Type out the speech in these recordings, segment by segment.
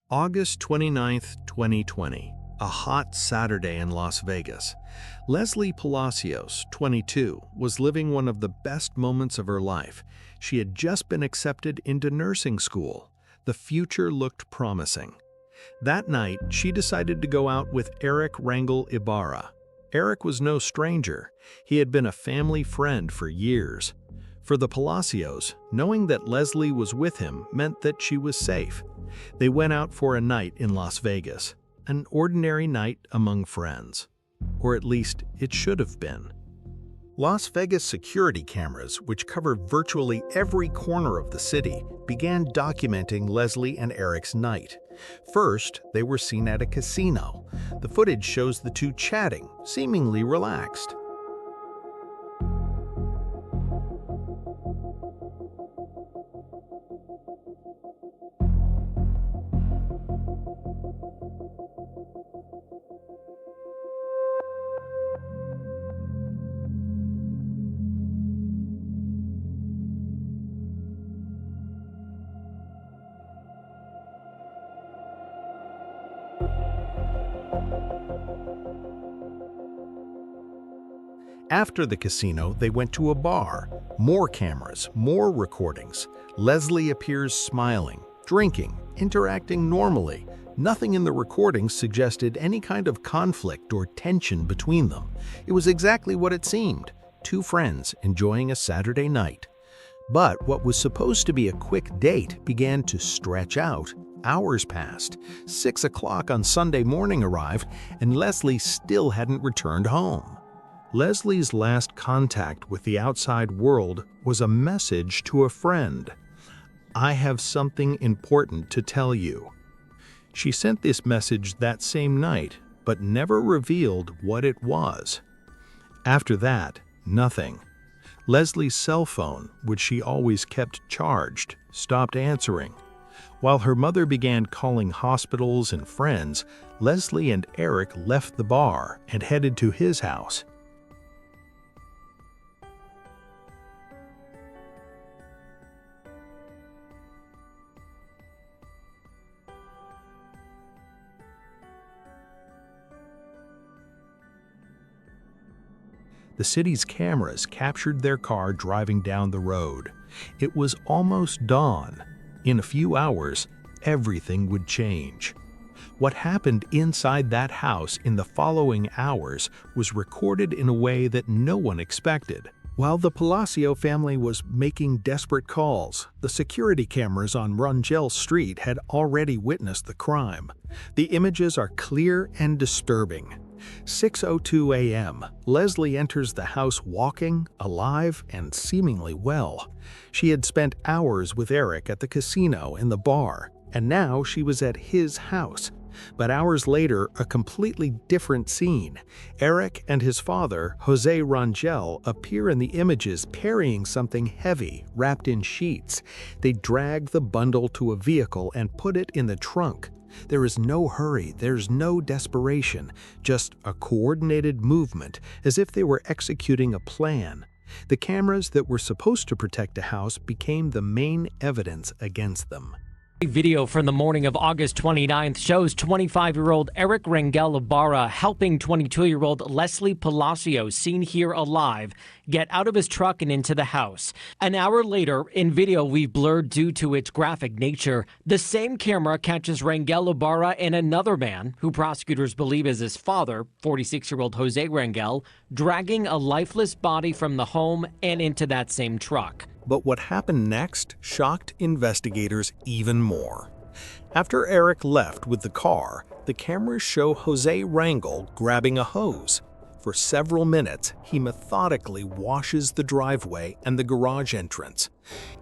August 29, 2020, a hot Saturday in Las Vegas. Lesly Palacio, 22, was living one of the best moments of her life. She had just been accepted into nursing school. The future looked promising. That night, she decided to go out with Erick Rangel-Ibarra. Erick was no stranger. He had been a family friend for years. For the Palacios, knowing that Lesly was with him meant that she was safe. They went out for a night in Las Vegas, an ordinary night among friends. Or at least it should have been. Las Vegas security cameras, which covered virtually every corner of the city, began documenting Lesly and Erick's night. First, they were seen at a casino. The footage shows the two chatting, seemingly relaxed. After the casino, they went to a bar. More cameras, more recordings. Lesly appears smiling, drinking, interacting normally. Nothing in the recordings suggested any kind of conflict or tension between them. It was exactly what it seemed, two friends enjoying a Saturday night. But what was supposed to be a quick date began to stretch out. Hours passed. 6 o'clock on Sunday morning arrived, and Lesly still hadn't returned home. Lesly's last contact with the outside world was a message to a friend. "I have something important to tell you." She sent this message that same night, but never revealed what it was. After that, nothing. Lesly's cell phone, which she always kept charged, stopped answering. While her mother began calling hospitals and friends, Lesly and Erick left the bar and headed to his house. The city's cameras captured their car driving down the road. It was almost dawn. In a few hours, everything would change. What happened inside that house in the following hours was recorded in a way that no one expected. While the Palacio family was making desperate calls, the security cameras on Rangel Street had already witnessed the crime. The images are clear and disturbing. 6:02 a.m., Lesly enters the house walking, alive, and seemingly well. She had spent hours with Erick at the casino and the bar, and now she was at his house. But hours later, a completely different scene. Erick and his father, Jose Rangel, appear in the images carrying something heavy, wrapped in sheets. They drag the bundle to a vehicle and put it in the trunk. There is no hurry, there's no desperation, just a coordinated movement, as if they were executing a plan. The cameras that were supposed to protect the house became the main evidence against them. A video from the morning of August 29th shows 25-year-old Erick Rangel-Ibarra helping 22-year-old Lesly Palacio, seen here alive, get out of his truck and into the house. An hour later, in video we've blurred due to its graphic nature, the same camera catches Rangel-Ibarra and another man, who prosecutors believe is his father, 46-year-old Jose Rangel, dragging a lifeless body from the home and into that same truck. But what happened next shocked investigators even more. After Erick left with the car, the cameras show Jose Rangel grabbing a hose. For several minutes, he methodically washes the driveway and the garage entrance.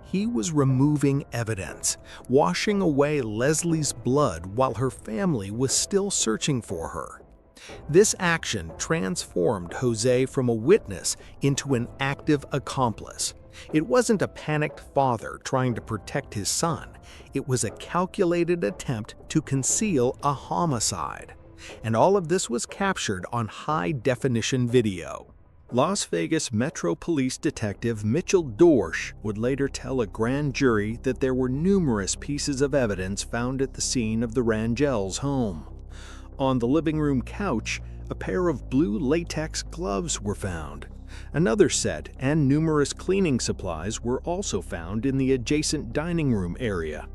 He was removing evidence, washing away Lesly's blood while her family was still searching for her. This action transformed Jose from a witness into an active accomplice. It wasn't a panicked father trying to protect his son. It was a calculated attempt to conceal a homicide. And all of this was captured on high-definition video. Las Vegas Metro Police Detective Mitchell Dorsch would later tell a grand jury that there were numerous pieces of evidence found at the scene of the Rangels' home. On the living room couch, a pair of blue latex gloves were found. Another set and numerous cleaning supplies were also found in the adjacent dining room area.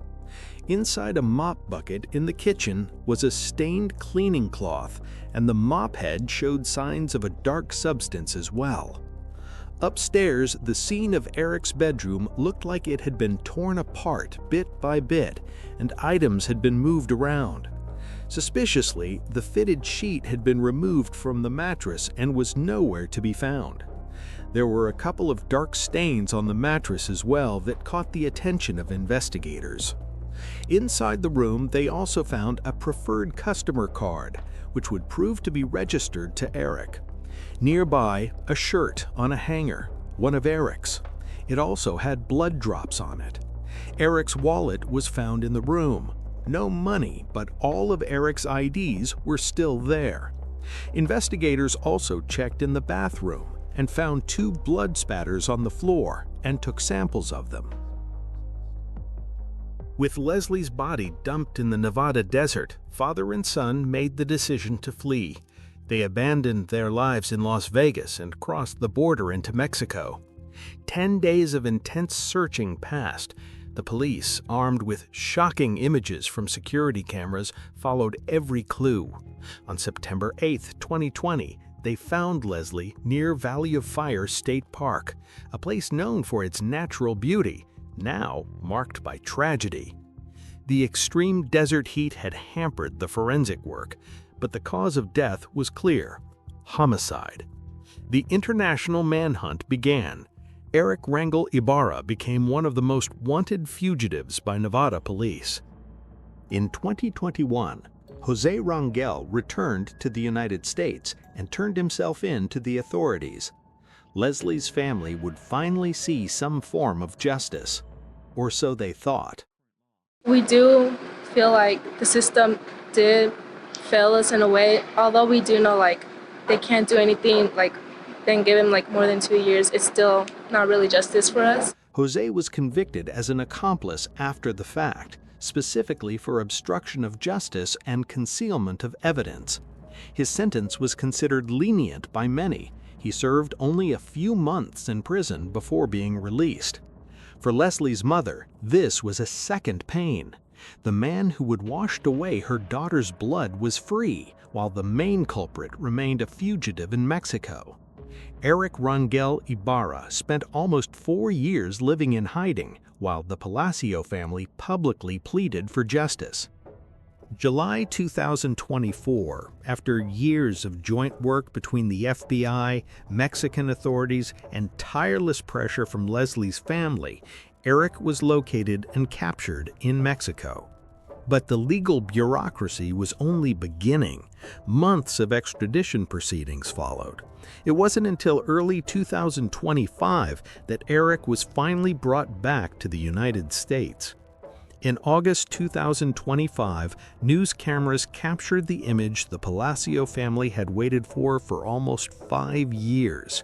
Inside a mop bucket in the kitchen was a stained cleaning cloth, and the mop head showed signs of a dark substance as well. Upstairs, the scene of Erick's bedroom looked like it had been torn apart bit by bit, and items had been moved around. Suspiciously, the fitted sheet had been removed from the mattress and was nowhere to be found. There were a couple of dark stains on the mattress as well that caught the attention of investigators. Inside the room, they also found a preferred customer card, which would prove to be registered to Erick. Nearby, a shirt on a hanger, one of Erick's. It also had blood drops on it. Erick's wallet was found in the room. No money, but all of Erick's IDs were still there. Investigators also checked in the bathroom and found 2 blood spatters on the floor and took samples of them. With Lesly's body dumped in the Nevada desert, father and son made the decision to flee. They abandoned their lives in Las Vegas and crossed the border into Mexico. 10 days of intense searching passed. The police, armed with shocking images from security cameras, followed every clue. On September 8, 2020, they found Lesly near Valley of Fire State Park, a place known for its natural beauty, now marked by tragedy. The extreme desert heat had hampered the forensic work, but the cause of death was clear: homicide. The international manhunt began. Erick Rangel-Ibarra became one of the most wanted fugitives by Nevada police. In 2021, Jose Rangel returned to the United States and turned himself in to the authorities. Lesly's family would finally see some form of justice, or so they thought. We do feel like the system did fail us in a way, although we do know they can't do anything then give him more than 2 years. It's still not really justice for us. Jose was convicted as an accomplice after the fact, specifically for obstruction of justice and concealment of evidence. His sentence was considered lenient by many. He served only a few months in prison before being released. For Lesly's mother, this was a second pain. The man who had washed away her daughter's blood was free, while the main culprit remained a fugitive in Mexico. Erick Rangel-Ibarra spent almost 4 years living in hiding, while the Palacio family publicly pleaded for justice. July 2024, after years of joint work between the FBI, Mexican authorities, and tireless pressure from Lesly's family, Erick was located and captured in Mexico. But the legal bureaucracy was only beginning. Months of extradition proceedings followed. It wasn't until early 2025 that Erick was finally brought back to the United States. In August 2025, news cameras captured the image the Palacio family had waited for almost 5 years.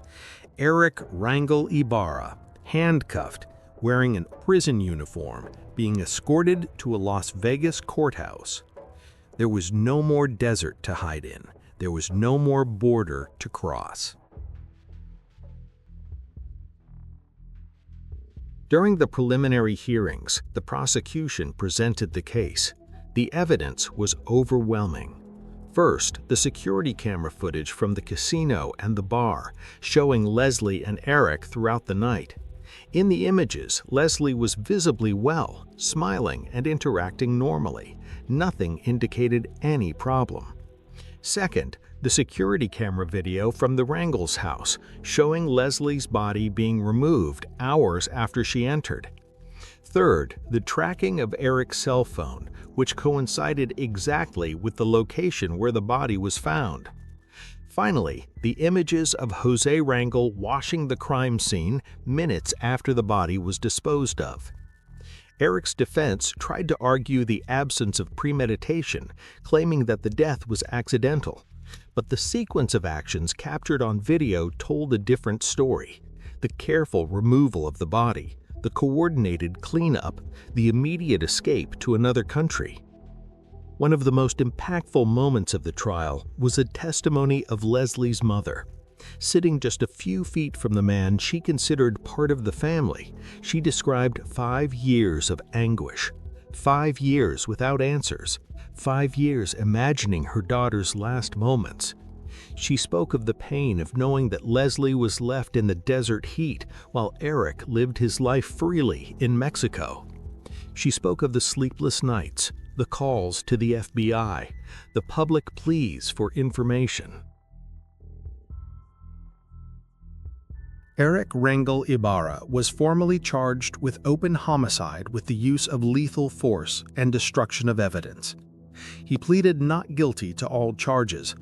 Erick Rangel-Ibarra, handcuffed, wearing a prison uniform, being escorted to a Las Vegas courthouse. There was no more desert to hide in. There was no more border to cross. During the preliminary hearings, the prosecution presented the case. The evidence was overwhelming. First, the security camera footage from the casino and the bar, showing Lesly and Erick throughout the night. In the images, Lesly was visibly well, smiling and interacting normally. Nothing indicated any problem. Second, the security camera video from the Rangels' house, showing Lesly's body being removed hours after she entered. Third, the tracking of Erick's cell phone, which coincided exactly with the location where the body was found. Finally, the images of Jose Rangel washing the crime scene minutes after the body was disposed of. Erick's defense tried to argue the absence of premeditation, claiming that the death was accidental. But the sequence of actions captured on video told a different story. The careful removal of the body, the coordinated cleanup, the immediate escape to another country. One of the most impactful moments of the trial was a testimony of Lesly's mother. Sitting just a few feet from the man she considered part of the family, she described 5 years of anguish, 5 years without answers, 5 years imagining her daughter's last moments. She spoke of the pain of knowing that Lesly was left in the desert heat while Erick lived his life freely in Mexico. She spoke of the sleepless nights, the calls to the FBI, the public pleas for information. Erick Rangel-Ibarra was formally charged with open homicide with the use of lethal force and destruction of evidence. He pleaded not guilty to all charges.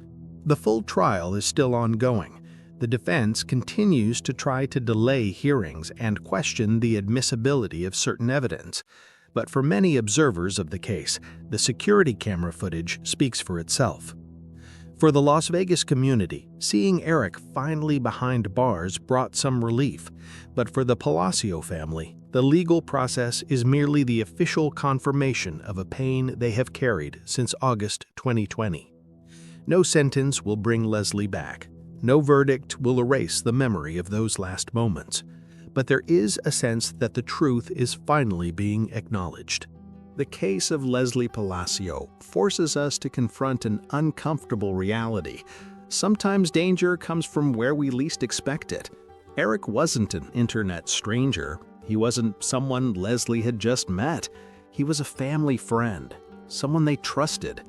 The full trial is still ongoing. The defense continues to try to delay hearings and question the admissibility of certain evidence. But for many observers of the case, the security camera footage speaks for itself. For the Las Vegas community, seeing Erick finally behind bars brought some relief, but for the Palacio family, the legal process is merely the official confirmation of a pain they have carried since August 2020. No sentence will bring Lesly back. No verdict will erase the memory of those last moments. But there is a sense that the truth is finally being acknowledged. The case of Lesly Palacio forces us to confront an uncomfortable reality. Sometimes danger comes from where we least expect it. Erick wasn't an internet stranger. He wasn't someone Lesly had just met. He was a family friend, someone they trusted.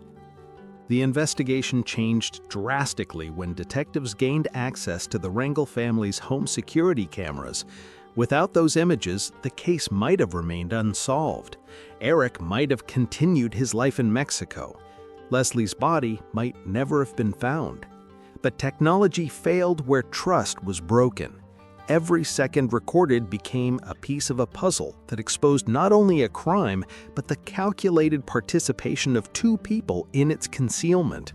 The investigation changed drastically when detectives gained access to the Rangel family's home security cameras. Without those images, the case might have remained unsolved. Erick might have continued his life in Mexico. Lesly's body might never have been found. But technology failed where trust was broken. Every second recorded became a piece of a puzzle that exposed not only a crime, but the calculated participation of 2 people in its concealment.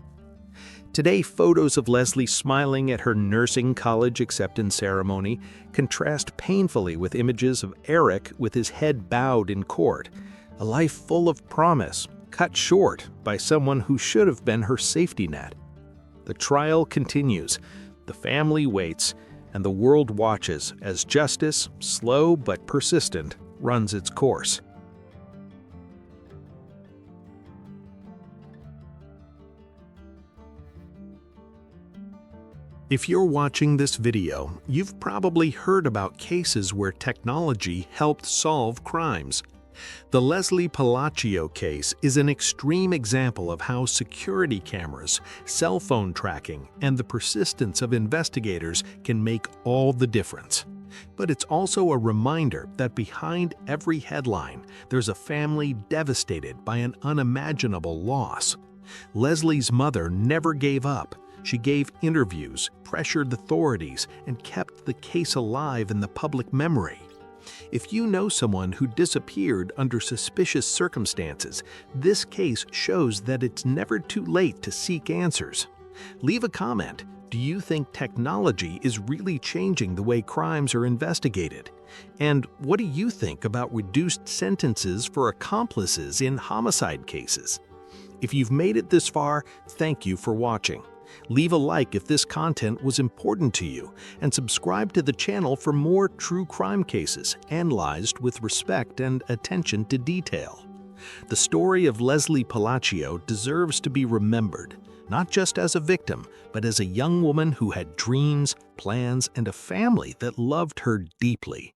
Today, photos of Lesly smiling at her nursing college acceptance ceremony contrast painfully with images of Erick with his head bowed in court, a life full of promise, cut short by someone who should have been her safety net. The trial continues, the family waits, and the world watches as justice, slow but persistent, runs its course. If you're watching this video, you've probably heard about cases where technology helped solve crimes. The Lesly Palacio case is an extreme example of how security cameras, cell phone tracking, and the persistence of investigators can make all the difference. But it's also a reminder that behind every headline, there's a family devastated by an unimaginable loss. Lesly's mother never gave up. She gave interviews, pressured authorities, and kept the case alive in the public memory. If you know someone who disappeared under suspicious circumstances, this case shows that it's never too late to seek answers. Leave a comment. Do you think technology is really changing the way crimes are investigated? And what do you think about reduced sentences for accomplices in homicide cases? If you've made it this far, thank you for watching. Leave a like if this content was important to you, and subscribe to the channel for more true crime cases analyzed with respect and attention to detail. The story of Lesly Palacio deserves to be remembered, not just as a victim, but as a young woman who had dreams, plans, and a family that loved her deeply.